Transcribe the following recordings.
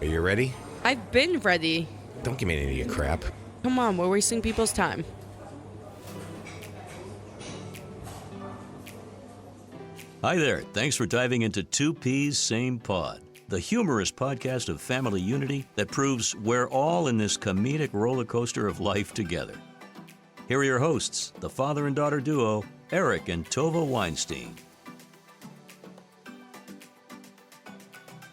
Are you ready? I've been ready. Don't give me any of your crap. Come on, we're wasting people's time. Hi there. Thanks for diving into Two Peas, Same Pod, the humorous podcast of family unity that proves we're all in this comedic roller coaster of life together. Here are your hosts, the father and daughter duo, Eric and Tovah Weinstein.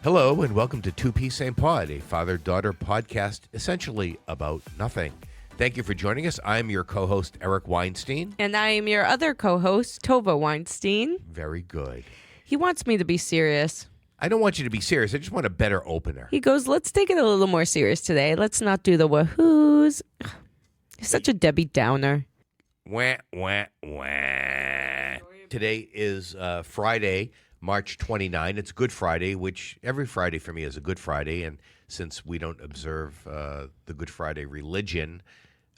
Hello, and welcome to Two Peas, Same Pod, a father-daughter podcast essentially about nothing. Thank you for joining us. I'm your co-host, Eric Weinstein. And I am your other co-host, Tovah Weinstein. Very good. He wants me to be serious. I don't want you to be serious. I just want a better opener. He goes, let's take it a little more serious today. Let's not do the wahoos. He's such a Debbie Downer. Wah, wah, wah. Today is Friday, March 29. It's Good Friday, which every Friday for me is a Good Friday. And since we don't observe the Good Friday religion,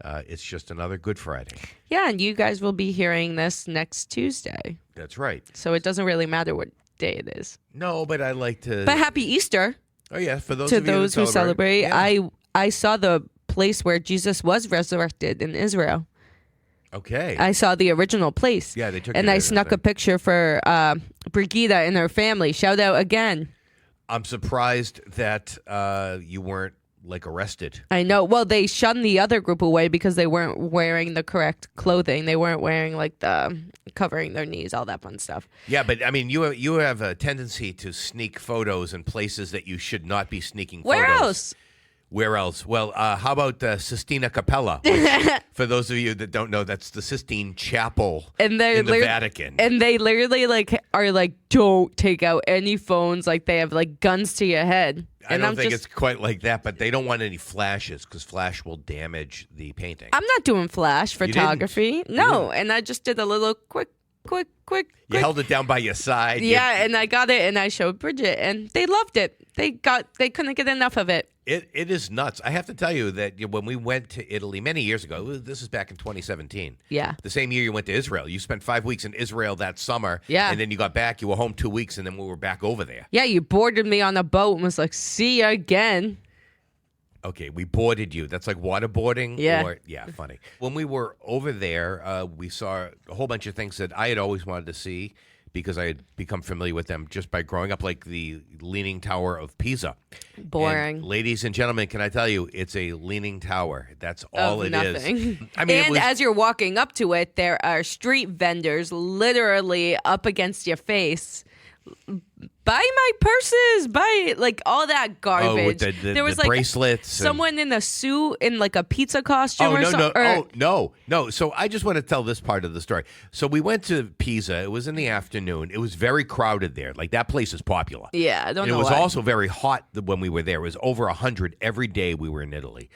it's just another Good Friday. Yeah, and you guys will be hearing this next Tuesday. That's right. So it doesn't really matter what day it is. No, but I like to... But happy Easter. Oh, yeah, for those to of you those who celebrate. Yeah. I saw the place where Jesus was resurrected in Israel. Okay. I saw the original place. Yeah, they took and it I as snuck a- a picture for Brigida and her family. Shout out again. I'm surprised that you weren't, arrested. I know. Well, they shunned the other group away because they weren't wearing the correct clothing. They weren't wearing, the covering their knees, all that fun stuff. Yeah, but, I mean, you have a tendency to sneak photos in places that you should not be sneaking Where photos. else? Where else? Well, how about Sistina Capella? Which, for those of you that don't know, that's the Sistine Chapel in the Vatican. And they literally are don't take out any phones. They have guns to your head. I And don't think it's quite like that, but they don't want any flashes because flash will damage the painting. I'm not doing flash didn't? photography. No, and I just did a little quick. You held it down by your side. Yeah, and I got it, and I showed Bridget, and they loved it. They couldn't get enough of it. It is nuts. I have to tell you that when we went to Italy many years ago, this is back in 2017. Yeah. The same year you went to Israel. You spent 5 weeks in Israel that summer. Yeah. And then you got back. You were home 2 weeks, and then we were back over there. Yeah, you boarded me on a boat and was like, see you again. Okay, we boarded you. That's like waterboarding? Yeah. Yeah, funny. When we were over there, we saw a whole bunch of things that I had always wanted to see because I had become familiar with them just by growing up, like the Leaning Tower of Pisa. Boring. And ladies and gentlemen, can I tell you, it's a leaning tower. That's all Of it is. nothing. I mean, and as you're walking up to it, there are street vendors literally up against your face. Buy my purses, buy all that garbage. with the there was bracelets. someone in a suit in a pizza costume Oh, or no, something. no. So I just want to tell this part of the story. So we went to Pisa. It was in the afternoon. It was very crowded there. That place is popular. Yeah, I don't And know it was why. also very hot when we were there. It was over 100 every day we were in Italy.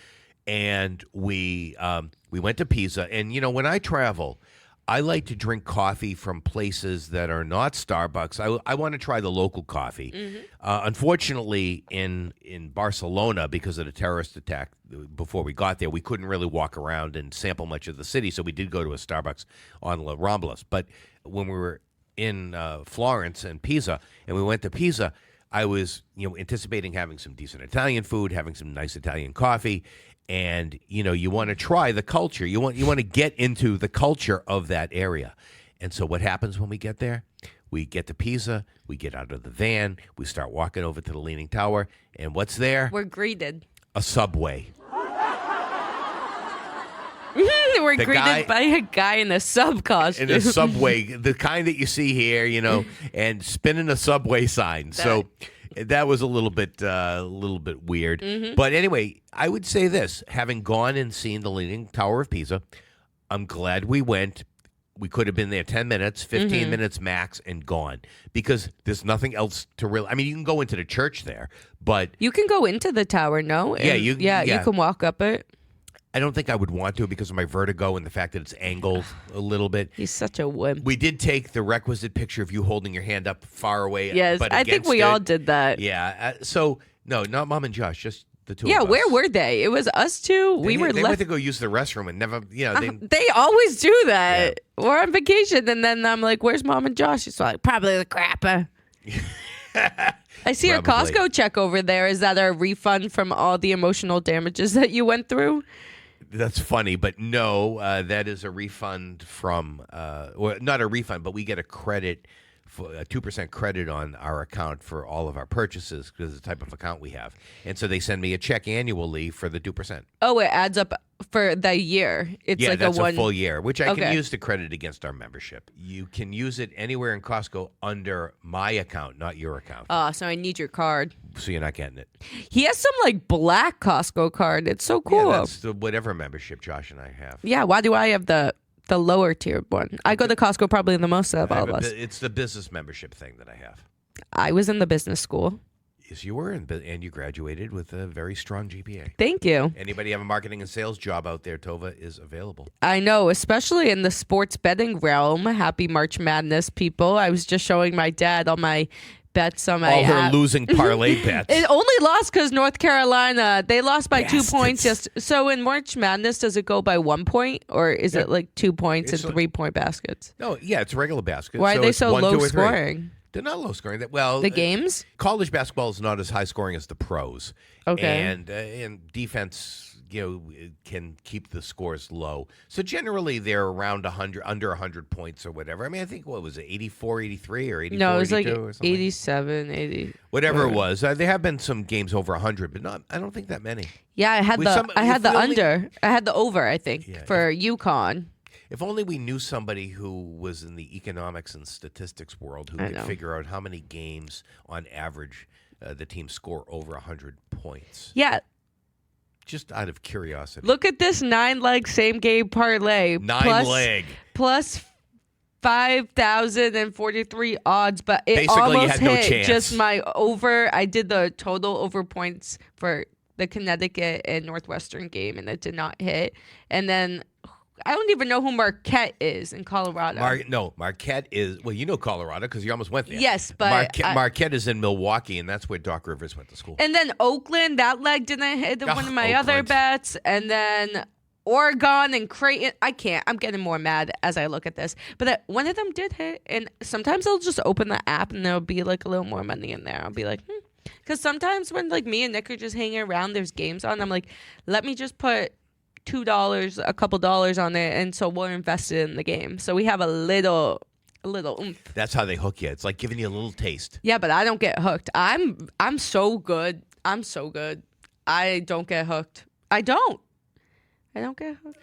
And we went to Pisa. And, when I travel, I like to drink coffee from places that are not Starbucks. I want to try the local coffee. Mm-hmm. Unfortunately, in Barcelona, because of the terrorist attack before we got there, we couldn't really walk around and sample much of the city, so we did go to a Starbucks on La Ramblas. But when we were in Florence and Pisa, and we went to Pisa, I was anticipating having some decent Italian food, having some nice Italian coffee. And, you want to try the culture. You want to get into the culture of that area. And so what happens when we get there? We get to Pisa. We get out of the van. We start walking over to the Leaning Tower. And what's there? We're greeted. A Subway. We're greeted by a guy in a sub costume. In a Subway, the kind that you see here, and spinning a Subway sign. So that was a little bit weird. Mm-hmm. But anyway, I would say this. Having gone and seen the Leaning Tower of Pisa, I'm glad we went. We could have been there 10 minutes, 15 minutes max, and gone. Because there's nothing else to really... I mean, you can go into the church there, but... You can go into the tower, no? Yeah, you can walk up it. I don't think I would want to because of my vertigo and the fact that it's angled a little bit. He's such a wimp. We did take the requisite picture of you holding your hand up far away. Yes, but I think against we it. all did that. Yeah. So, no, not Mom and Josh, just the two Yeah, of us. where were they? It was us two. They were went left. to go use the restroom and never, They always do that. We're on vacation, and then I'm like, "Where's Mom and Josh?" She's like, "Probably the crapper." I see your Probably. Costco check over there. Is that a refund from all the emotional damages that you went through? That's funny, but no, that is a refund from, or not a refund, but we get a credit, for a 2% credit on our account for all of our purchases because of the type of account we have. And so they send me a check annually for the 2%. Oh, it adds up for the year. It's Yeah, like that's a one full year, which I can Okay. use to credit against our membership. You can use it anywhere in Costco under my account, not your account. Oh, so I need your card. So you're not getting it. He has some like black Costco card. It's so cool. Yeah, that's the whatever membership Josh and I have. Yeah, why do I have the lower tier one? I go to Costco probably the most of I all have of us. it's the business membership thing that I have. I was in the business school. Yes, you were, and you graduated with a very strong GPA. Thank you. Anybody have a marketing and sales job out there, Tovah is available. I know, especially in the sports betting realm. Happy March Madness, people. I was just showing my dad all my bets on my All her app. losing parlay bets. It only lost because North Carolina, they lost by 2 points. Bastards. So in March Madness, does it go by 1 point or is it like 2 points It's and like- 3-point baskets? No, yeah, it's a regular basket. Why are they it's so 1, 2, low or 3. scoring? They're not low scoring. Well, The games? college basketball is not as high scoring as the pros. Okay. And defense, can keep the scores low. So generally they're around 100, under 100 points or whatever. I mean, I think what was it, 84, 83 or 84, No, it was like 82 or something? 87, 80. Whatever it was. There have been some games over 100, but not. I don't think that many. Yeah, I had We- the some- I had if the we only- under. I had the over, I think, Yeah, for UConn. If only we knew somebody who was in the economics and statistics world who I could know. figure out how many games on average the teams score over 100 points. Yeah, Just out of curiosity. look at this 9-leg same game parlay. 9-leg. Plus 5,043 odds, but it Basically, you almost had no hit chance. just my over. I did the total over points for the Connecticut and Northwestern game, and it did not hit. And then I don't even know who Marquette is in Colorado. Marquette is, well, you know Colorado because you almost went there. Yes, but Marquette is in Milwaukee, and that's where Doc Rivers went to school. And then Oakland, that leg didn't hit one of my other Oakland. bets. And then Oregon and Creighton. I can't. I'm getting more mad as I look at this. But one of them did hit. And sometimes I'll just open the app and there'll be like a little more money in there. I'll be like, Because sometimes when like me and Nick are just hanging around, there's games on. I'm like, let me just put $2, a couple dollars on it. And so we're invested in the game. So we have a little oomph. That's how they hook you. It's like giving you a little taste. Yeah, but I don't get hooked. I'm so good. I'm so good. I don't get hooked. I don't get hooked.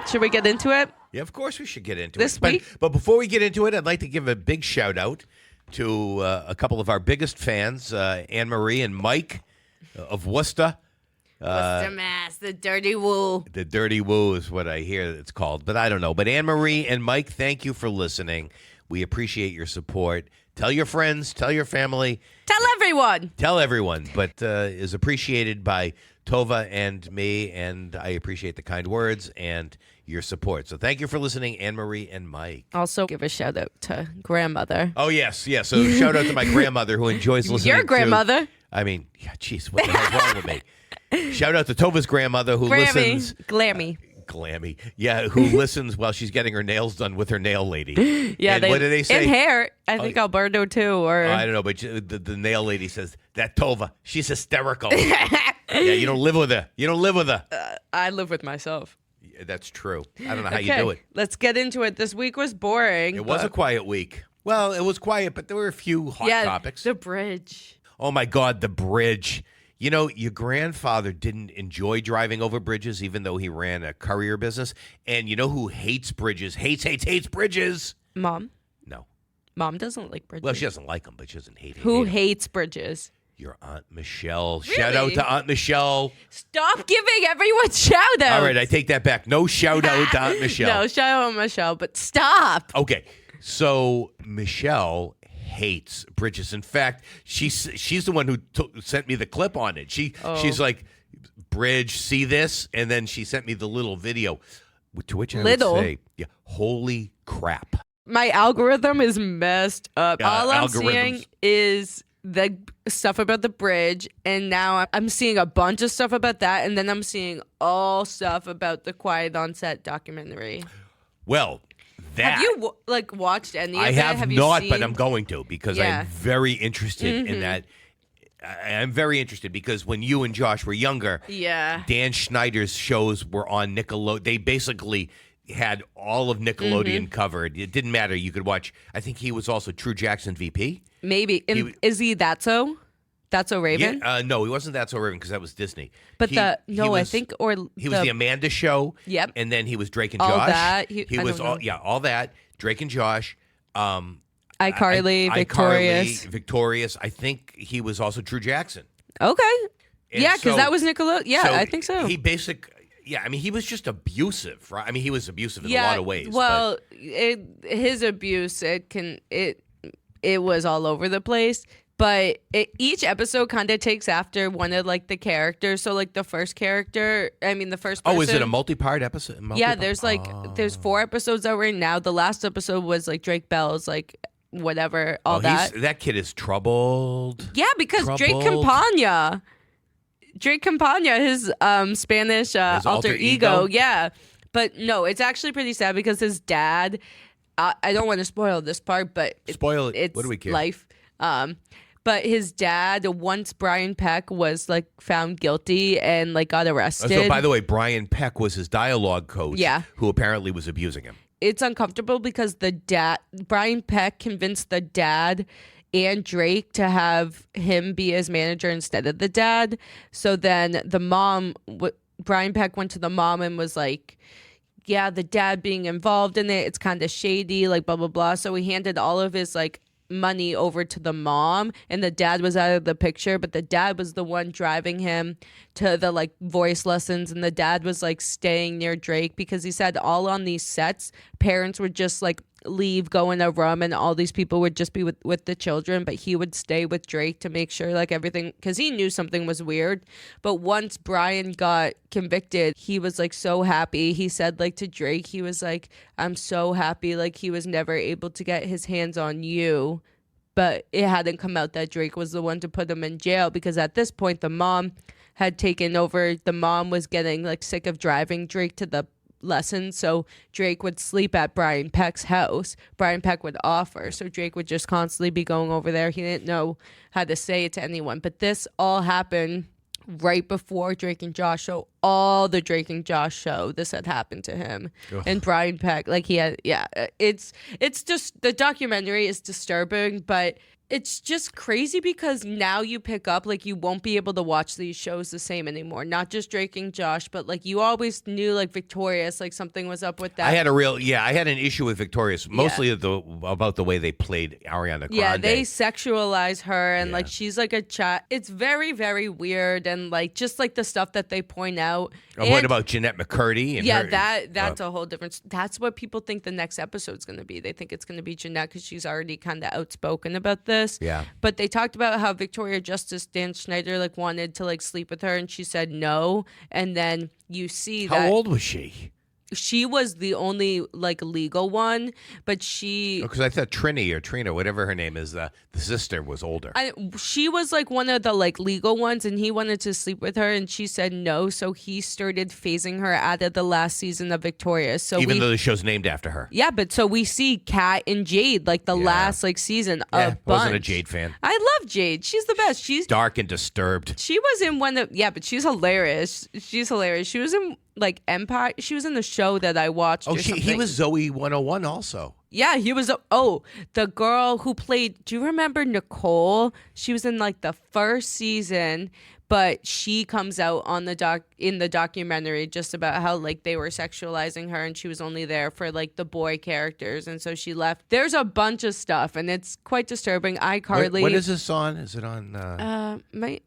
Should we get into it? Yeah, of course we should get into This it. week? But before we get into it, I'd like to give a big shout out to a couple of our biggest fans, Anne Marie and Mike of Worcester. Worcester, Mass, the dirty wool. The Dirty Woo is what I hear it's called, but I don't know. But Anne Marie and Mike, thank you for listening. We appreciate your support. Tell your friends, tell your family, Tell everyone. tell everyone, but is appreciated by Tovah and me, and I appreciate the kind words and your support. So thank you for listening, Anne Marie and Mike. Also, give a shout out to grandmother. Oh, yes. So shout out to my grandmother who enjoys listening Your grandmother. to... I mean, yeah, jeez, what the hell's wrong with me? Shout out to Tovah's grandmother who listens... Glammy. Glammy. Yeah, who listens while she's getting her nails done with her nail lady. Yeah, And what do they say? And hair. I think Alberto too. Or I don't know, but the nail lady says, that Tovah, she's hysterical. Yeah, you don't live with her. You don't live with her. I live with myself. Yeah, that's true. I don't know how you do it. Let's get into it. This week was boring. It was a quiet week. Well, it was quiet, but there were a few hot topics. The bridge. Oh, my God, the bridge. You know, your grandfather didn't enjoy driving over bridges, even though he ran a courier business. And you know who hates bridges? Hates bridges? Mom. No. Mom doesn't like bridges. Well, she doesn't like them, but she doesn't hate Who 'em. hates bridges? Your Aunt Michelle. Really? Shout out to Aunt Michelle. Stop giving everyone shout outs. All right, I take that back. No shout out to Aunt Michelle. No, shout out Michelle, but stop. Okay, so Michelle hates bridges. In fact, she's the one who sent me the clip on it. She's like, bridge, see this? And then she sent me the little video, to which I Little? would say, yeah, holy crap. My algorithm is messed up. All I'm algorithms. seeing is the stuff about the bridge, and now I'm seeing a bunch of stuff about that, and then I'm seeing all stuff about the Quiet on Set documentary. Well, that Have you watched any of I it? have you not, seen? but I'm going to because Yeah. I'm very interested in that. I'm very interested because when you and Josh were younger, Yeah. Dan Schneider's shows were on Nickelodeon. They basically had all of Nickelodeon covered. It didn't matter. You could watch. I think he was also True Jackson VP. Maybe. Is he That's So Raven? Yeah, no, he wasn't That So Raven because that was Disney. But he, I was, think he was the Amanda Show. Yep. And then he was Drake and all Josh. that. He I was don't know. all that. Drake and Josh. iCarly, Victorious. Victorious. I think he was also True Jackson. Okay. And Yeah, because so- that was Nickelodeon. Yeah, so I think so. I mean, he was just abusive, right? I mean, he was abusive in a lot of ways. Well, his abuse, it was all over the place. But each episode kind of takes after one of the characters. So the first character, the first person. Oh, is it a multi-part episode? Yeah, there's 4 episodes that we're in now. The last episode was Drake Bell's whatever, all that. That kid is troubled. Yeah, because Drake Campagna, his Spanish alter ego. Yeah. But no, it's actually pretty sad because his dad, I don't want to spoil this part, but Spoil it. It's What do we care? life. But his dad, once Brian Peck was Oh, found guilty and got arrested. So, by the way, Brian Peck was his dialogue coach. Yeah. Who apparently was abusing him. It's uncomfortable because Brian Peck convinced the dad and Drake to have him be his manager instead of the dad. So then the mom, Brian Peck went to the mom and was like, yeah, the dad being involved in it, it's kind of shady, blah, blah, blah. So he handed all of his money over to the mom, and the dad was out of the picture, but the dad was the one driving him to the voice lessons, and the dad was staying near Drake because he said all on these sets parents would just leave, go in a room, and all these people would just be with the children, but he would stay with Drake to make sure everything, because he knew something was weird. But once Brian got convicted, he was so happy. He said to Drake, he was I'm so happy he was never able to get his hands on you, but it hadn't come out that Drake was the one to put him in jail, because at this point the mom had taken over. The mom was getting sick of driving Drake to the lessons, so Drake would sleep at Brian Peck's house. Brian Peck would offer, so Drake would just constantly be going over there. He didn't know how to say it to anyone, but this all happened right before Drake and Josh. So all the Drake and Josh show, this had happened to him. Ugh. And Brian Peck, it's just, the documentary is disturbing, but it's just crazy because now you pick up, you won't be able to watch these shows the same anymore. Not just Drake and Josh, but you always knew Victorious, something was up with that. I had an issue with Victorious, mostly about the way they played Ariana Grande. Yeah, they sexualize her, and Yeah. she's a child. It's very, very weird, and just the stuff that they point out. What And- about Jeanette McCurdy? And yeah, her, that's a whole different. That's what people think the next episode's going to be. They think it's going to be Jeanette because she's already kind of outspoken about this. Yeah. But they talked about how Victoria Justice, Dan Schneider, wanted to sleep with her, and she said no. And then you see How that old was she? she was the only legal one, but she. Because I thought Trini or Trina, whatever her name is, the sister was older. She was one of the legal ones, and he wanted to sleep with her, and she said no. So he started phasing her out of the last season of Victoria. So Even though the show's named after her. yeah, but so we see Kat and Jade the last season a bunch. Wasn't a Jade fan. I love Jade. She's the best. She's Dark and disturbed. She was in one of but she's hilarious. She's hilarious. She was in Empire. She was in the show that I watched. Oh, or he something. was Zoe 101 also. Yeah, he was. The girl who played. Do you remember Nicole? She was in the first season, but she comes out on in the documentary just about how they were sexualizing her, and she was only there for the boy characters, and so she left. There's a bunch of stuff, and it's quite disturbing. iCarly. What is this on? Is it on? My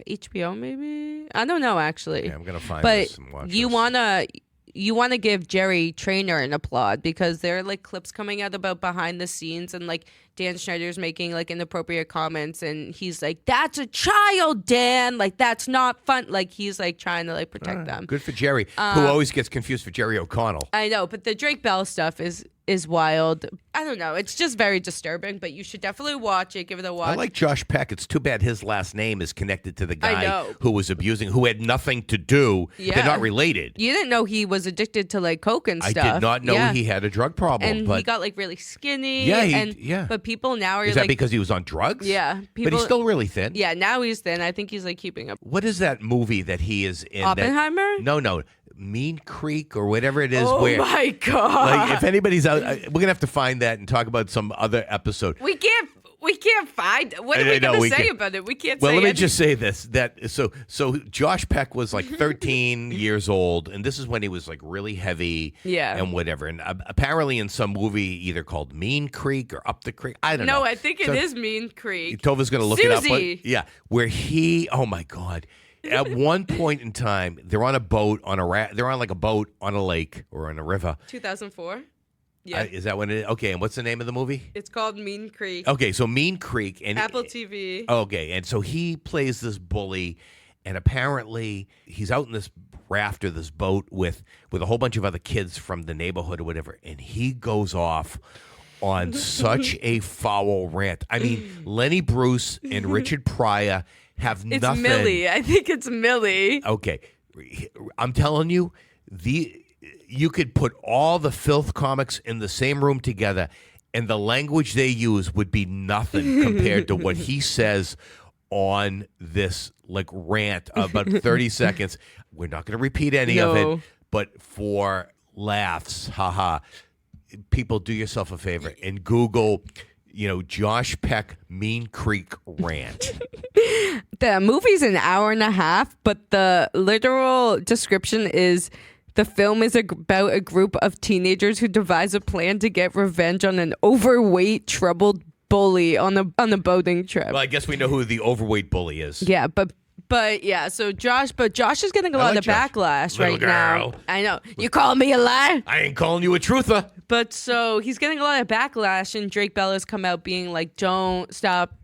HBO maybe. I don't know actually. Yeah, I'm gonna find But this and watch you this. wanna give Jerry Trainer an applaud because there are clips coming out about behind the scenes, and Dan Schneider's making inappropriate comments, and he's that's a child, Dan, that's not fun. He's trying to protect them. Good for Jerry, who always gets confused for Jerry O'Connell. I know, but the Drake Bell stuff is is wild. I don't know. It's just very disturbing, but you should definitely watch it. Give it a watch. I like Josh Peck. It's too bad his last name is connected to the I guy know. who was abusing, who had nothing to do. Yeah. They're not related. You didn't know he was addicted to like coke and I stuff. did not know Yeah. he had a drug problem. And but he got like really skinny. Yeah, But people now are is that like, because he was on drugs? yeah, But people. he's still really thin. Yeah, now he's thin. I think he's like keeping up. What is that movie that he is in? Oppenheimer? No. Mean Creek or whatever it is. Oh where, my god! like, if anybody's out, we're gonna have to find that and talk about some other episode. We can't find. What are I we know, gonna we say can't. about it? We can't. Well, say let me anything. just say this: that so Josh Peck was like 13 years old, and this is when he was like really heavy, Yeah. and whatever. And apparently, in some movie, either called Mean Creek or Up the Creek, I don't know. No, I think it So is Mean Creek. Tova's going to look it up. Susie. But, yeah, where he, oh my God. At one point in time, they're on a boat they're on like a boat on a lake or on a river. 2004. Yeah, Is that what it is? Okay, and what's the name of the movie? it's called Mean Creek. Okay, so Mean Creek and Apple TV. Okay, and so he plays this bully, and apparently he's out in this raft or this boat with a whole bunch of other kids from the neighborhood or whatever, and he goes off on such a foul rant. I mean, Lenny Bruce and Richard Pryor have It's nothing. Millie. I think it's Millie. Okay, I'm telling you, you could put all the filth comics in the same room together, and the language they use would be nothing compared to what he says on this like rant of about 30 seconds. We're not going to repeat any of No. it, but for laughs, haha. People, do yourself a favor and Google, Josh Peck Mean Creek rant. The movie's an hour and a half, but the literal description is the film is about a group of teenagers who devise a plan to get revenge on an overweight, troubled bully on a boating trip. Well, I guess we know who the overweight bully is. Yeah, but yeah, so Josh is getting a I lot like of Josh. backlash Little right now. girl. I know. You call me a liar? I ain't calling you a truther. But so he's getting a lot of backlash, and Drake Bell has come out being like, don't stop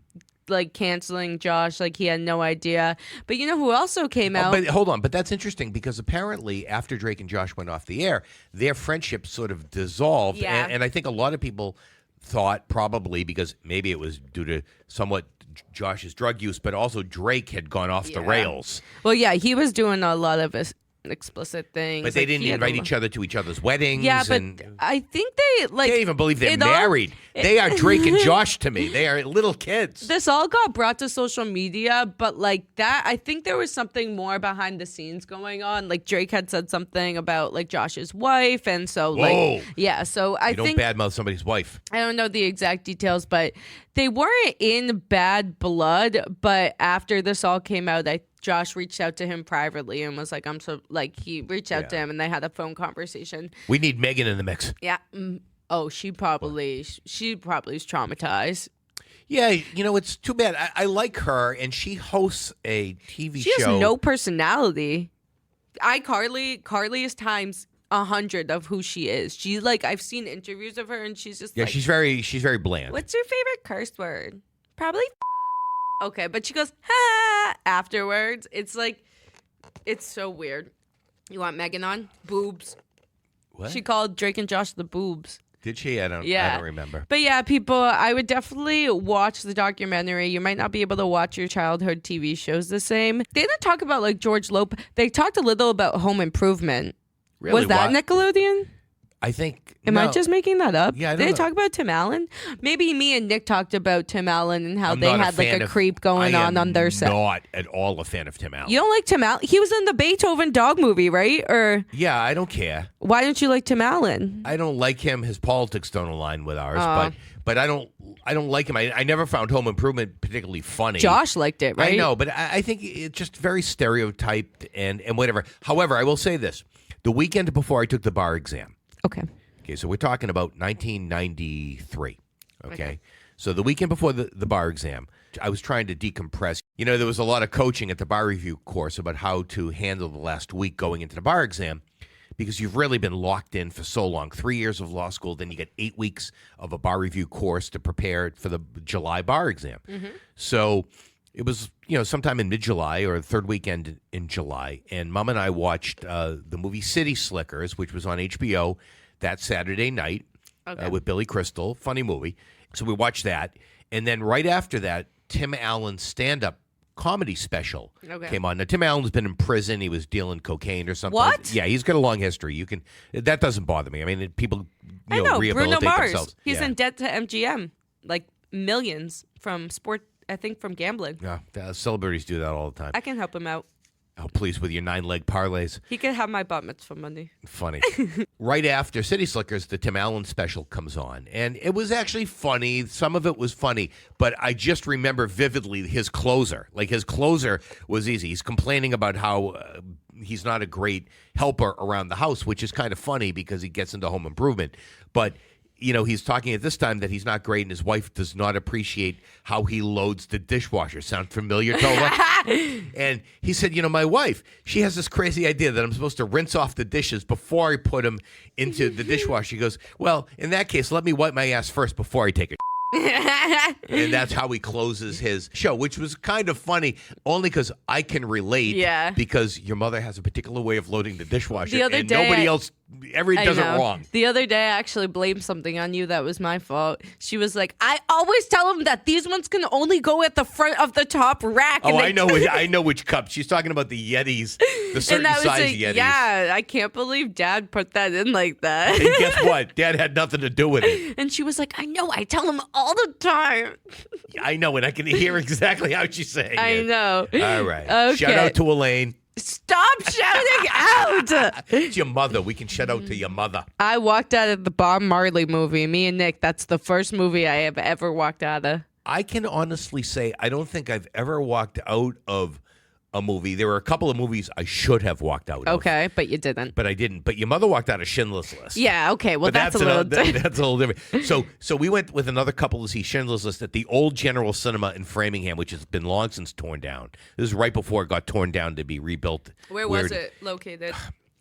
like canceling Josh, like he had no idea. But you know who also came out? But hold on, but that's interesting because apparently after Drake and Josh went off the air, their friendship sort of dissolved. Yeah. And I think a lot of people thought probably because maybe it was due to somewhat Josh's drug use, but also Drake had gone off the Yeah. rails. Well, yeah, he was doing a lot of explicit things. But they like, didn't he had invite a each other to each other's weddings. Yeah, but and I think they like. I can't even believe they're it all- married. They are Drake and Josh to me. They are little kids. This all got brought to social media, but like that, I think there was something more behind the scenes going on. Like Drake had said something about like Josh's wife, and so Whoa. like yeah. So I You don't think badmouth somebody's wife. I don't know the exact details, but they weren't in bad blood. But after this all came out, Josh reached out to him privately and was like, "I'm so like." He reached out to him, and they had a phone conversation. We need Megan in the mix. Yeah. Oh, she probably is traumatized. Yeah, it's too bad. I like her, and she hosts a TV She show. has no personality. Carly is times 100 of who she is. She like I've seen interviews of her, and she's just Yeah, like, she's very bland. "What's your favorite curse word?" Probably. Okay, but she goes ha afterwards. It's like, it's so weird. You want Megan on? Boobs. What? She called Drake and Josh the boobs. Did she? I don't remember. But yeah, people, I would definitely watch the documentary. You might not be able to watch your childhood TV shows the same. They didn't talk about like George Lopez. They talked a little about Home Improvement. Really? Was that What? Nickelodeon? I think. Am I no. just making that up? Yeah, I Did don't they know. talk about Tim Allen? Maybe me and Nick talked about Tim Allen and how I'm they not had like fan a of- creep going I am on their set. Not at all a fan of Tim Allen. You don't like Tim Allen? He was in the Beethoven dog movie, right? Or Yeah, I don't care. why don't you like Tim Allen? I don't like him. His politics don't align with ours. But I don't like him. I never found Home Improvement particularly funny. Josh liked it, right? I know, but I think it's just very stereotyped and whatever. However, I will say this: the weekend before I took the bar exam. Okay. Okay, so we're talking about 1993. Okay. So the weekend before the bar exam, I was trying to decompress. There was a lot of coaching at the bar review course about how to handle the last week going into the bar exam because you've really been locked in for so long. 3 years of law school, then you get 8 weeks of a bar review course to prepare for the July bar exam. So it was, sometime in mid-July or the third weekend in July, and Mom and I watched the movie City Slickers, which was on HBO that Saturday night. with Billy Crystal. Funny movie. So we watched that. And then right after that, Tim Allen's stand-up comedy special came on. Now, Tim Allen's been in prison. He was dealing cocaine or something. What? Yeah, he's got a long history. That doesn't bother me. I mean, people rehabilitate Bruno Mars. themselves. He's in debt to MGM, like millions from sport. I think from gambling. Yeah, celebrities do that all the time. I can help him out. Oh, please, with your 9-leg parlays. He could have my bat mitzvah money. Funny. Right after City Slickers, the Tim Allen special comes on. And it was actually funny. Some of it was funny. But I just remember vividly his closer. Like, his closer was easy. He's complaining about how he's not a great helper around the house, which is kind of funny because he gets into home improvement. But he's talking at this time that he's not great and his wife does not appreciate how he loads the dishwasher. Sound familiar, Tovah? And he said, my wife, she has this crazy idea that I'm supposed to rinse off the dishes before I put them into the dishwasher. He goes, well, in that case, let me wipe my ass first before I take a and that's how he closes his show, which was kind of funny, only because I can relate. Yeah. Because your mother has a particular way of loading the dishwasher, The other and day, nobody else ever does it wrong. The other day, I actually blamed something on you that was my fault. She was like, I always tell him that these ones can only go at the front of the top rack. Oh, I know which cup. She's talking about the Yetis, the certain size Yetis. Yeah, I can't believe Dad put that in like that. And guess what? Dad had nothing to do with it. And she was like, I know, I tell him all the time. I know, and I can hear exactly how she's saying it. I know. All right. Okay. Shout out to Elaine. Stop shouting out. It's your mother. We can shout out to your mother. I walked out of the Bob Marley movie. Me and Nick, that's the first movie I have ever walked out of. I can honestly say I don't think I've ever walked out of a movie. There were a couple of movies I should have walked out of. Okay, but you didn't. But I didn't. But your mother walked out of Schindler's List. Yeah, okay. Well, But that's a little different. That's a little different. So we went with another couple to see Schindler's List at the old General Cinema in Framingham, which has been long since torn down. This is right before it got torn down to be rebuilt. Where was it located?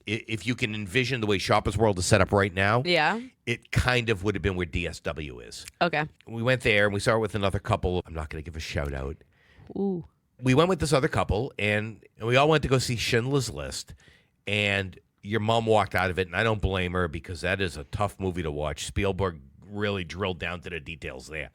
If you can envision the way Shoppers World is set up right now, Yeah. it kind of would have been where DSW is. Okay. We went there and we saw it with another couple. I'm not going to give a shout out. Ooh. We went with this other couple, and we all went to go see Schindler's List, and your mom walked out of it, and I don't blame her because that is a tough movie to watch. Spielberg really drilled down to the details there.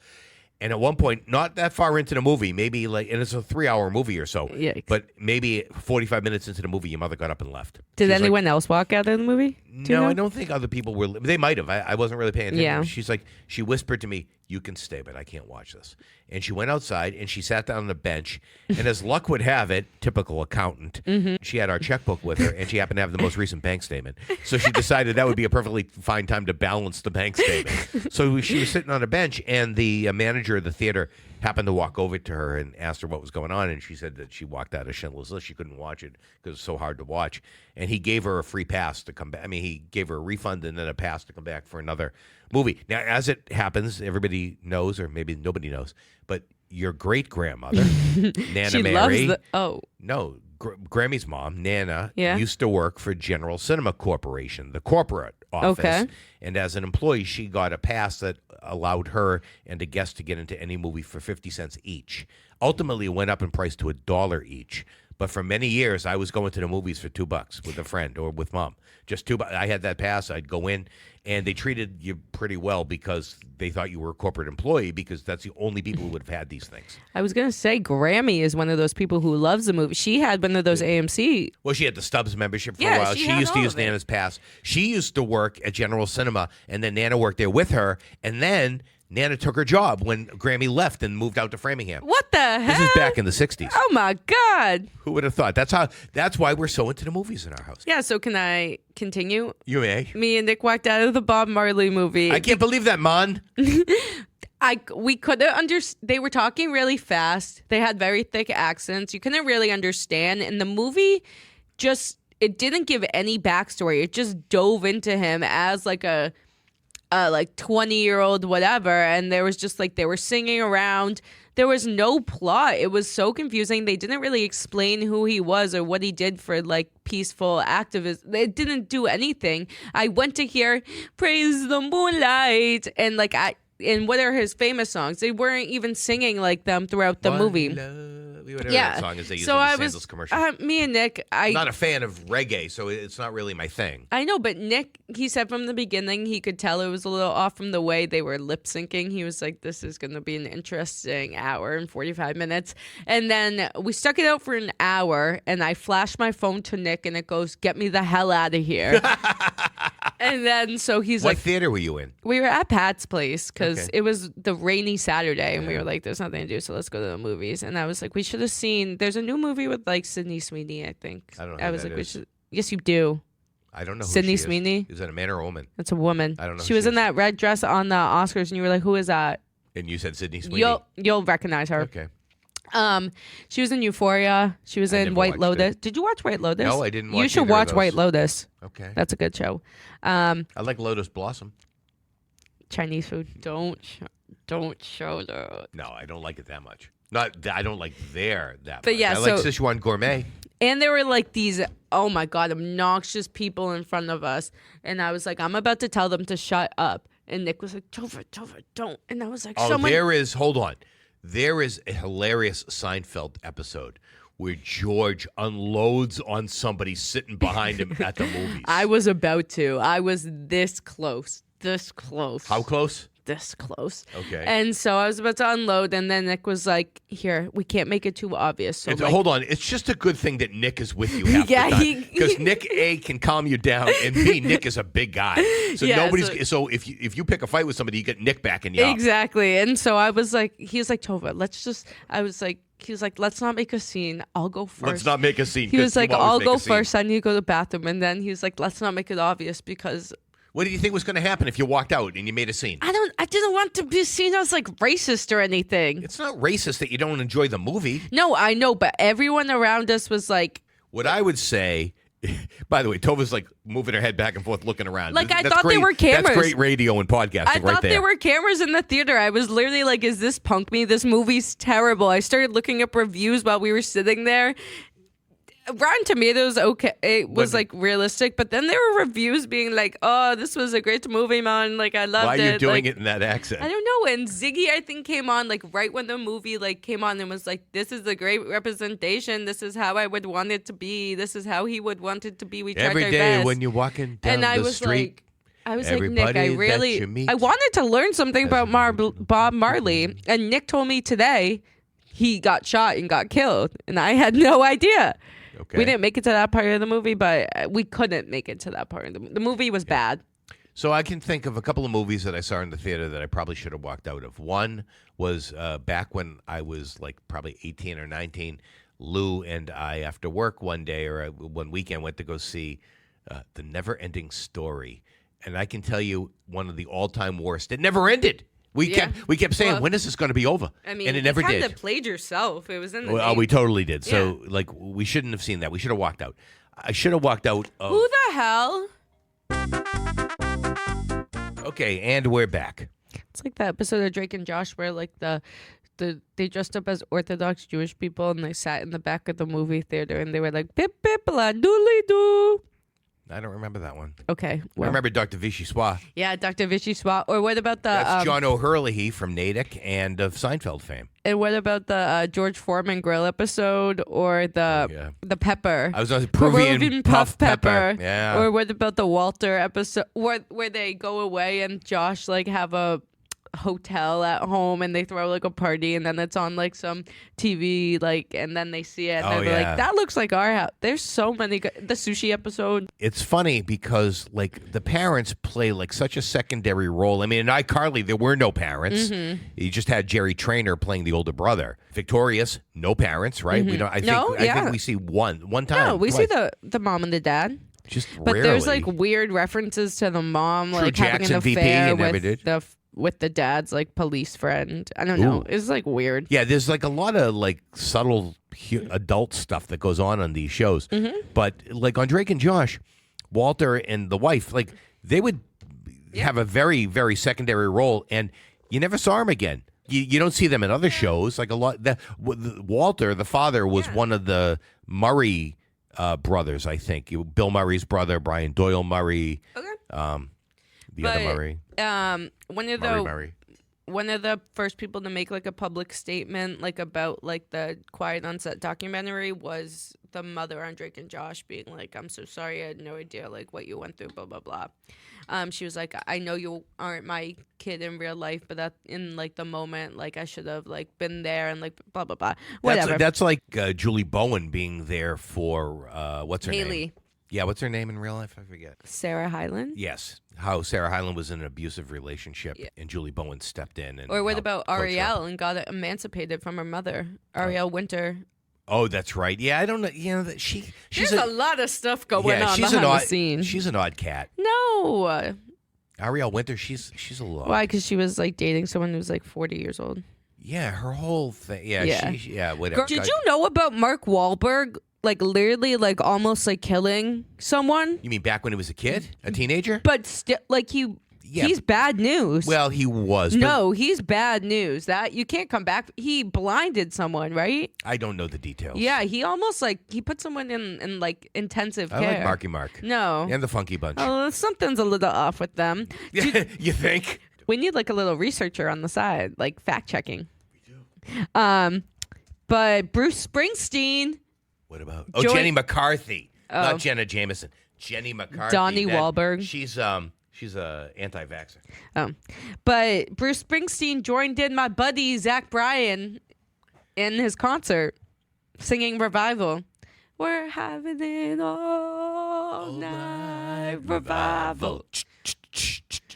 And at one point, not that far into the movie, maybe and it's a 3-hour movie or so, Yikes. but maybe 45 minutes into the movie, your mother got up and left. Did She's anyone else walk out of the movie? No, I don't think other people were. They might have. I wasn't really paying attention. Yeah. She's like, she whispered to me, "You can stay, but I can't watch this." And she went outside and she sat down on the bench. And as luck would have it, typical accountant, she had our checkbook with her, and she happened to have the most recent bank statement. So she decided that would be a perfectly fine time to balance the bank statement. So she was sitting on a bench, and the manager of the theater happened to walk over to her and asked her what was going on, and she said that she walked out of Schindler's List. She couldn't watch it because it's so hard to watch. And he gave her a free pass to come back. I mean, he gave her a refund and then a pass to come back for another movie. Now, as it happens, everybody knows, or maybe nobody knows, but your great-grandmother, Nana She Mary. loves No, Grammy's mom, Nana, Yeah. used to work for General Cinema Corporation, the corporate office. Okay. And as an employee, she got a pass that allowed her and a guest to get into any movie for 50 cents each. Ultimately, it went up in price to $1 each. But for many years, I was going to the movies for $2 with a friend or with mom. Just $2. I had that pass. I'd go in, and they treated you pretty well because they thought you were a corporate employee because that's the only people who would have had these things. I was going to say, Grammy is one of those people who loves the movie. She had one of those AMC. Well, she had the Stubbs membership for Yeah, a while. she She had used to all use of it. Nana's pass. She used to work at General Cinema, and then Nana worked there with her, and then Nana took her job when Grammy left and moved out to Framingham. What the hell? This is back in the 60s. Oh, my God. Who would have thought? That's why we're so into the movies in our house. Yeah, so can I continue? You may. Me and Nick walked out of the Bob Marley movie. I can't believe that, Mon. We couldn't understand. They were talking really fast. They had very thick accents. You couldn't really understand. And the movie it didn't give any backstory. It just dove into him as like a 20-year-old whatever. And there was just they were singing around. There was no plot. It was so confusing. They didn't really explain who he was or what he did for peaceful activism. They didn't do anything. I went to hear "Praise the Moonlight" and and what are his famous songs? They weren't even singing like them throughout the movie. Whatever Yeah. that song is they use So in the I Sandals was, commercial. me and Nick, I'm not a fan of reggae, so it's not really my thing. I know, but Nick, he said from the beginning he could tell it was a little off from the way they were lip syncing. He was like, this is going to be an interesting hour and 45 minutes. And then we stuck it out for an hour, and I flashed my phone to Nick, and it goes, get me the hell out of here. And then so he's What like, theater were you in? we were at Pat's place because Okay. it was the rainy Saturday, and we were like, there's nothing to do, so let's go to the movies. And I was like, we should have seen, there's a new movie with like Sydney Sweeney, I think. I don't know I who was that like, we is. should, yes, you do. I don't know who Sydney she is. Sweeney? Is that a man or a woman? That's a woman. I don't know She who was she in is. that red dress on the Oscars, and you were like, who is that? And you said Sydney Sweeney. You'll recognize her. Okay. She was in Euphoria. She was I in never White watched Lotus. it. Did you watch White Lotus? No, I didn't watch You should either of watch those. White Lotus. Okay. That's a good show. I like Lotus Blossom. Chinese food. Don't show that. No, I don't like it that much. I don't like there that But much. yeah, I like so- Sichuan Gourmet. And there were like these, oh my God, obnoxious people in front of us. And I was like, I'm about to tell them to shut up. And Nick was like, Tovah, don't. And I was like, Oh, someone. hold on. There is a hilarious Seinfeld episode where George unloads on somebody sitting behind him at the movies. I was about to. I was this close. How close? This close. Okay. And so I was about to unload, and then Nick was like, here, we can't make it too obvious. So like, Hold on. It's just a good thing that Nick is with you half Yeah, the time. Because Nick, A, can calm you down, and B, Nick is a big guy. So Yeah, so if you pick a fight with somebody, you get Nick backing you up. exactly. And so I was like, he was like, Tovah, he was like, let's not make a scene. I'll go first. Let's not make a scene. He 'cause was like, you always I'll make go a scene. first. I need to go to the bathroom. And then he was like, let's not make it obvious because What did you think was going to happen if you walked out and you made a scene? I didn't want to be seen as like racist or anything. It's not racist that you don't enjoy the movie. No, I know, but everyone around us was like, What I would say, by the way, Tova's like moving her head back and forth, looking around. Like, I That's thought there great- were cameras. That's great radio and podcasting I right thought there. there were cameras in the theater. I was literally like, is this punk me? This movie's terrible. I started looking up reviews while we were sitting there. Rotten Tomatoes, okay, it was like realistic, but then there were reviews being like, "Oh, this was a great movie, man! Like I loved Why it." are you doing like, it in that accent? I don't know. And Ziggy, I think, came on like right when the movie like came on and was like, "This is a great representation. This is how I would want it to be. This is how he would want it to be." We tried Every our day best. when you're walking down And I the was street. like, Nick, everybody I that really, you meet I wanted to learn something about Bob Marley, and Nick told me today he got shot and got killed, and I had no idea. Okay. We didn't make it to that part of the movie, but we couldn't make it to that part. The movie was bad. So I can think of a couple of movies that I saw in the theater that I probably should have walked out of. One was back when I was like probably 18 or 19. Lou and I, after work one day or one weekend, went to go see The Never Ending Story. And I can tell you one of the all-time worst. It never ended. We kept saying, Well, when is this going to be over? I mean, and it never you did. kind of played yourself. It was in the Well, name. we totally did. So, like, we shouldn't have seen that. We should have walked out. I should have walked out. Who the hell? Okay, and we're back. It's like that episode of Drake and Josh where like they dressed up as Orthodox Jewish people and they sat in the back of the movie theater and they were like pip pip la doodly doo. I don't remember that one. Okay, I well, remember Dr. Vichy Swa. yeah, Dr. Vichy Swat. Or what about the That's John O'Hurley from Natick and of Seinfeld fame. and what about the George Foreman grill episode or the pepper? I was on Peruvian puff pepper. Yeah. Or what about the Walter episode where they go away and Josh like have a hotel at home and they throw like a party and then it's on like some TV like and then they see it and Oh, they're yeah. like that looks like our house. There's so many the sushi episode. It's funny because like the parents play like such a secondary role. I mean, in iCarly, there were no parents. Mm-hmm. You just had Jerry Trainer playing the older brother. Victorious, no parents, right? We don't. I think we see one time. No, we twice. see the mom and the dad. Just But rarely. there's like weird references to the mom True like having Jackson an VP, affair you never did. with the dad's like police friend. I don't know. Ooh. It's like weird. Yeah, there's like a lot of like subtle adult stuff that goes on these shows. Mm-hmm. But like on Drake and Josh, Walter and the wife, like they would have a very, very secondary role, and you never saw them again. You don't see them in other shows. Like a lot. Walter, the father, was one of the Murray brothers, I think. Bill Murray's brother, Brian Doyle Murray. Okay. The other Murray. One of Murray. one of the first people to make like a public statement like about like the Quiet on Set documentary was the mother on Drake and Josh being like, I'm so sorry, I had no idea like what you went through, blah blah blah. She was like, I know you aren't my kid in real life, but that in like the moment, like I should have like been there and like blah blah blah. Whatever. That's like Julie Bowen being there for what's her name? Haley. Yeah, what's her name in real life? I forget. Sarah Hyland. Yes, how Sarah Hyland was in an abusive relationship, and Julie Bowen stepped in. And Or what about coached her. Ariel and got emancipated from her mother, Ariel Winter. Oh, that's right. Yeah, I don't know. You know that she's There's a lot of stuff going on she's behind the scenes. She's an odd cat. No. Ariel Winter, she's a little. Why? Because she was like dating someone who was like 40 years old. Yeah, her whole thing. Yeah, Yeah. whatever. Did you know about Mark Wahlberg? Like literally, like almost like killing someone, You mean back when he was a kid, a teenager? but still, like he's bad news. Well, he was. but no, he's bad news. That you can't come back. He blinded someone, right? I don't know the details. Yeah, he almost like he put someone in like intensive I care. like Marky Mark. No, And the Funky Bunch. oh, something's a little off with them. You think? We need like a little researcher on the side, like fact checking. We do. But Bruce Springsteen, What about? Joy- Jenny McCarthy, Oh. not Jenna Jameson. Jenny McCarthy. Donnie Wahlberg. She's a anti-vaxxer. but Bruce Springsteen joined in my buddy Zach Bryan in his concert, singing Revival. We're having it all night revival.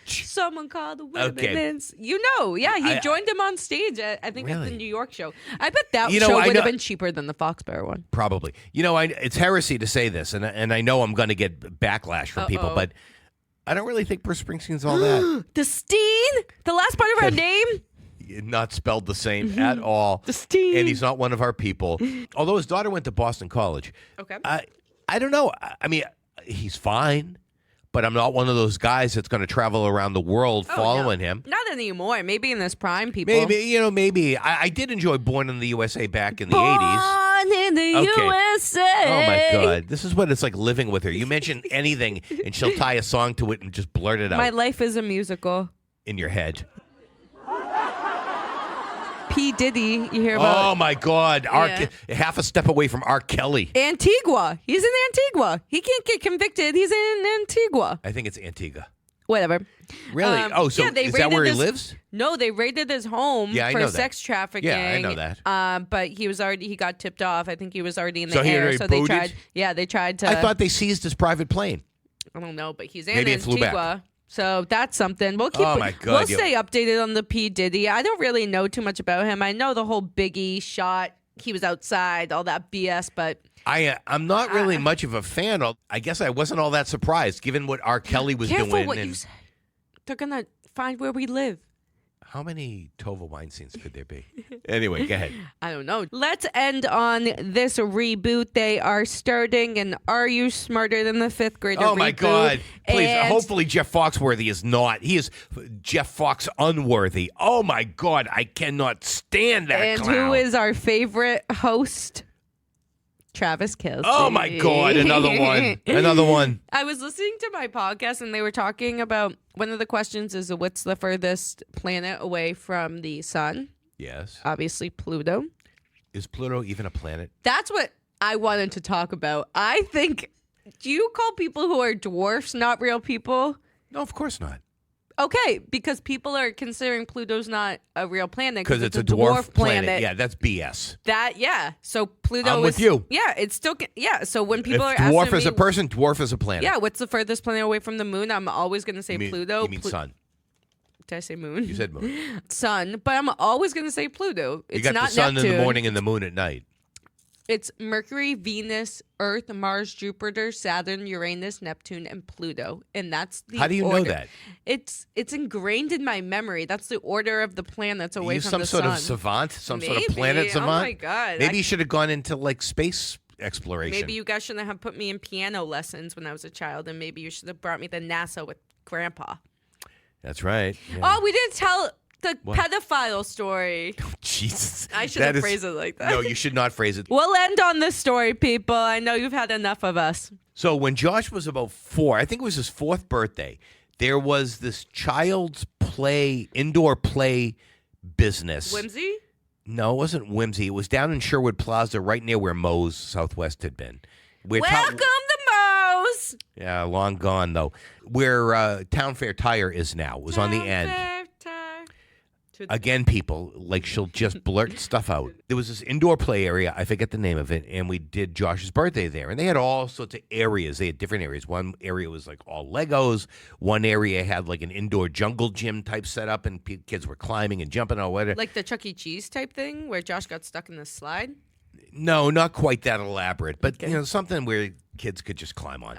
Someone call the women. Okay. You know, yeah, he joined him on stage. I think at Really? the New York show. I bet that You know, show I would have know- been cheaper than the Foxborough one. Probably. You know, it's heresy to say this, and I know I'm going to get backlash from people, but I don't really think Bruce Springsteen's all that. The Steen, the last part of our name. Not spelled the same at all. The Steen. And he's not one of our people. Although his daughter went to Boston College. Okay. I don't know. I mean, he's fine, but I'm not one of those guys that's going to travel around the world following him. Not anymore. Maybe in this prime, people. Maybe. I did enjoy Born in the USA back in the Born 80s. in the Okay. USA. Oh, my God. This is what it's like living with her. You mention anything, and she'll tie a song to it and just blurt it out My life is a musical. in your head. P. Diddy, you hear about Oh, my God. Half a step away from R. Kelly. Antigua. He's in Antigua. He can't get convicted. He's in Antigua. I think it's Antigua. Whatever. Really? Yeah, they is that where he raided lives? No, they raided his home Yeah, I for know that. sex trafficking. Yeah, I know that. But he got tipped off. I think he was already in the So he air. already So they booted? tried. Yeah, they tried to. I thought they seized his private plane. I don't know, but he's in Maybe it flew back. Antigua. So that's something. We'll keep. Oh, my God, We'll yeah. stay updated on the P. Diddy. I don't really know too much about him. I know the whole Biggie shot. He was outside, all that BS. But I'm not really much of a fan. I guess I wasn't all that surprised, given what R. Kelly was careful doing. what you and say. They're gonna find where we live. how many Tovah Weinsteins could there be? Anyway, go ahead. I don't know. Let's end on this reboot. They are starting an Are You Smarter Than the Fifth Grader Oh, my reboot. God. Please, And hopefully Jeff Foxworthy is not. He is Jeff Fox unworthy. Oh, my God. I cannot stand that And clown. who is our favorite host? Travis Kelce. Oh, my God. Another one. Another one. I was listening to my podcast and they were talking about one of the questions is what's the furthest planet away from the sun? Yes. Obviously, Pluto. Is Pluto even a planet? That's what I wanted to talk about. I think, do you call people who are dwarfs not real people? No, of course not. Okay, because people are considering Pluto's not a real planet Because it's a dwarf planet. Yeah, that's BS. So Pluto I'm is with you. Yeah, it's still So when If people are dwarf asking is me, a person, dwarf is a planet. yeah, what's the furthest planet away from the moon? I'm always going to say You mean, Pluto. You mean sun. Did I say moon? You said moon. Sun, but I'm always going to say Pluto. It's You got not the sun Neptune. in the morning and the moon at night. It's Mercury, Venus, Earth, Mars, Jupiter, Saturn, Uranus, Neptune, and Pluto, and that's the. How do you order. know that? It's ingrained in my memory. That's the order of the planets away Are you from some the sort sun. of savant? Some sort of Maybe. planet savant? Oh my God! Maybe you should have gone into like space exploration. Maybe you guys shouldn't have put me in piano lessons when I was a child, and maybe you should have brought me to NASA with Grandpa. That's right. Yeah. Oh, we didn't tell the pedophile story. Jesus. I should That have is- phrased it like that. No, you should not phrase it. We'll end on this story, people. I know you've had enough of us. So when Josh was about 4, I think it was his 4th birthday, there was this child's play, indoor play business. Whimsy? No, it wasn't Whimsy. It was down in Sherwood Plaza, right near where Moe's Southwest had been. Welcome to Moe's. Yeah, long gone, though. Where Town Fair Tire is now. It was on the end. Again, people, like, she'll just blurt stuff out. There was this indoor play area, I forget the name of it, and we did Josh's birthday there. And they had all sorts of areas. They had different areas. One area was, like, all Legos. One area had, like, an indoor jungle gym type setup, and kids were climbing and jumping or whatever. Like the Chuck E. Cheese type thing where Josh got stuck in the slide? No, not quite that elaborate, but, something where kids could just climb on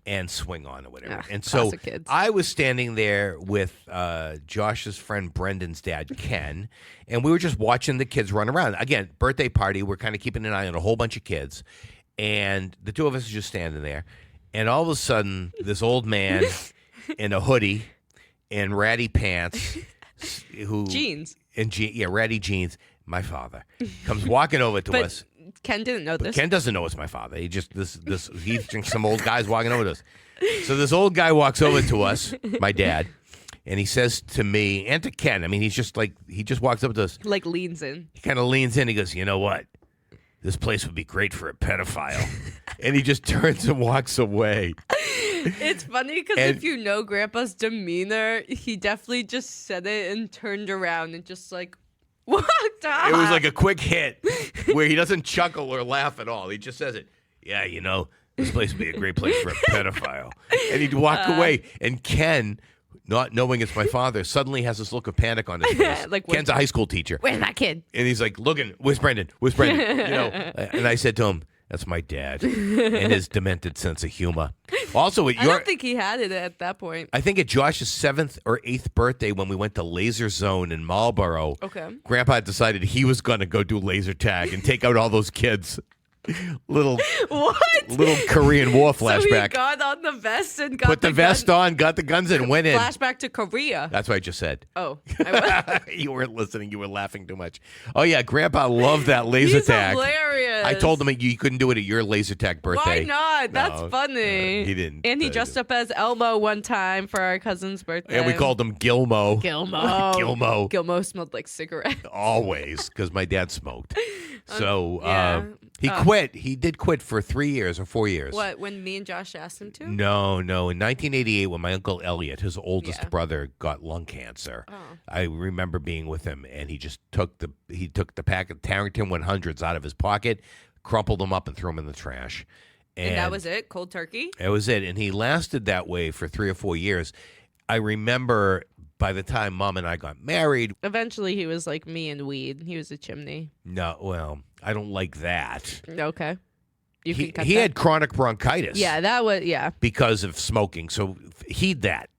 and swing on or whatever. And so kids. I was standing there with Josh's friend Brendan's dad, Ken, and we were just watching the kids run around. Again, birthday party, we're kind of keeping an eye on a whole bunch of kids, and the two of us are just standing there, and all of a sudden, this old man in a hoodie and ratty pants, ratty jeans, my father, comes walking over to us. Ken didn't know this. Ken doesn't know it's my father. He just he thinks some old guy's walking over to us. So this old guy walks over to us, my dad, and he says to me and to Ken, I mean, he just walks up to us. Like leans in. He kind of leans in. He goes, you know what? This place would be great for a pedophile. And he just turns and walks away. It's funny because if you know Grandpa's demeanor, he definitely just said it and turned around and just like walked off. It was like a quick hit where he doesn't chuckle or laugh at all. He just says it. Yeah, this place would be a great place for a pedophile. And he'd walk away. And Ken, not knowing it's my father, suddenly has this look of panic on his face. Ken's a high school teacher. Where's that kid? And he's like, looking, where's Brendan? Where's Brendan? And I said to him, that's my dad and his demented sense of humor. Also, I don't think he had it at that point. I think at Josh's 7th or 8th birthday when we went to Laser Zone in Marlboro, Grandpa decided he was going to go do laser tag and take out all those kids. Little Korean War flashback. So he got on the vest and put the vest on, got the guns, and went in. Flashback to Korea. That's what I just said. Oh, I was. You weren't listening. You were laughing too much. Oh yeah, Grandpa loved that laser tag. Hilarious. I told him you couldn't do it at your laser tag birthday. Why not? That's funny. He didn't. And he dressed up as Elmo one time for our cousin's birthday. And we called him Gilmo. Gilmo smelled like cigarette. Always, because my dad smoked. So he quit. He did quit for 3 years or 4 years. What, when me and Josh asked him to? No. In 1988, when my Uncle Elliot, his oldest brother, got lung cancer, I remember being with him, and he just took the pack of Tarrington 100s out of his pocket, crumpled them up, and threw them in the trash. And that was it? Cold turkey? That was it. And he lasted that way for 3 or 4 years. I remember by the time Mom and I got married. Eventually, he was like me and weed. He was a chimney. No, well, I don't like that. Okay. He had chronic bronchitis. Yeah, that was, because of smoking. So heed that.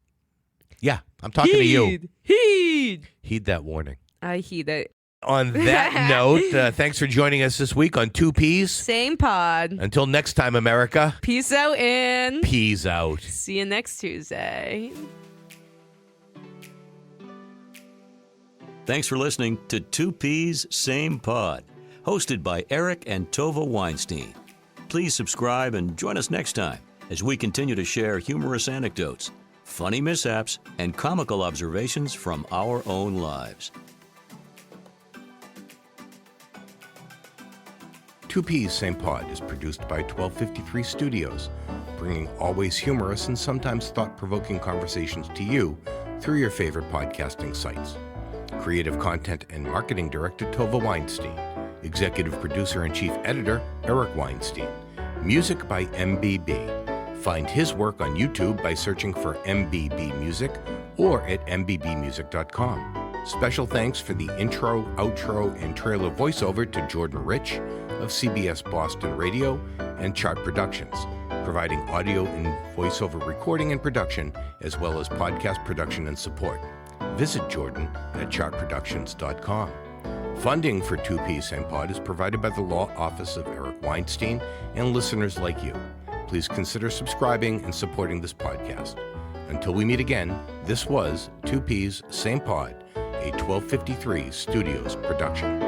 Yeah, I'm talking to you. Heed that warning. I heed it. On that note, thanks for joining us this week on Two Peas. Same pod. Until next time, America. Peace out in. Peas out. See you next Tuesday. Thanks for listening to Two Peas, Same Pod, hosted by Eric and Tovah Weinstein. Please subscribe and join us next time as we continue to share humorous anecdotes, funny mishaps, and comical observations from our own lives. Two Peas, Same Pod is produced by 1253 Studios, bringing always humorous and sometimes thought-provoking conversations to you through your favorite podcasting sites. Creative Content and Marketing Director Tovah Weinstein. Executive Producer and Chief Editor Eric Weinstein. Music by MBB. Find his work on YouTube by searching for MBB Music or at mbbmusic.com. Special thanks for the intro, outro, and trailer voiceover to Jordan Rich of CBS Boston Radio and Chart Productions, providing audio and voiceover recording and production, as well as podcast production and support. Visit Jordan at chartproductions.com. Funding for Two Peas Same Pod is provided by the Law Office of Eric Weinstein and listeners like you. Please consider subscribing and supporting this podcast. Until we meet again, this was Two Peas Same Pod, a 1253 Studios production.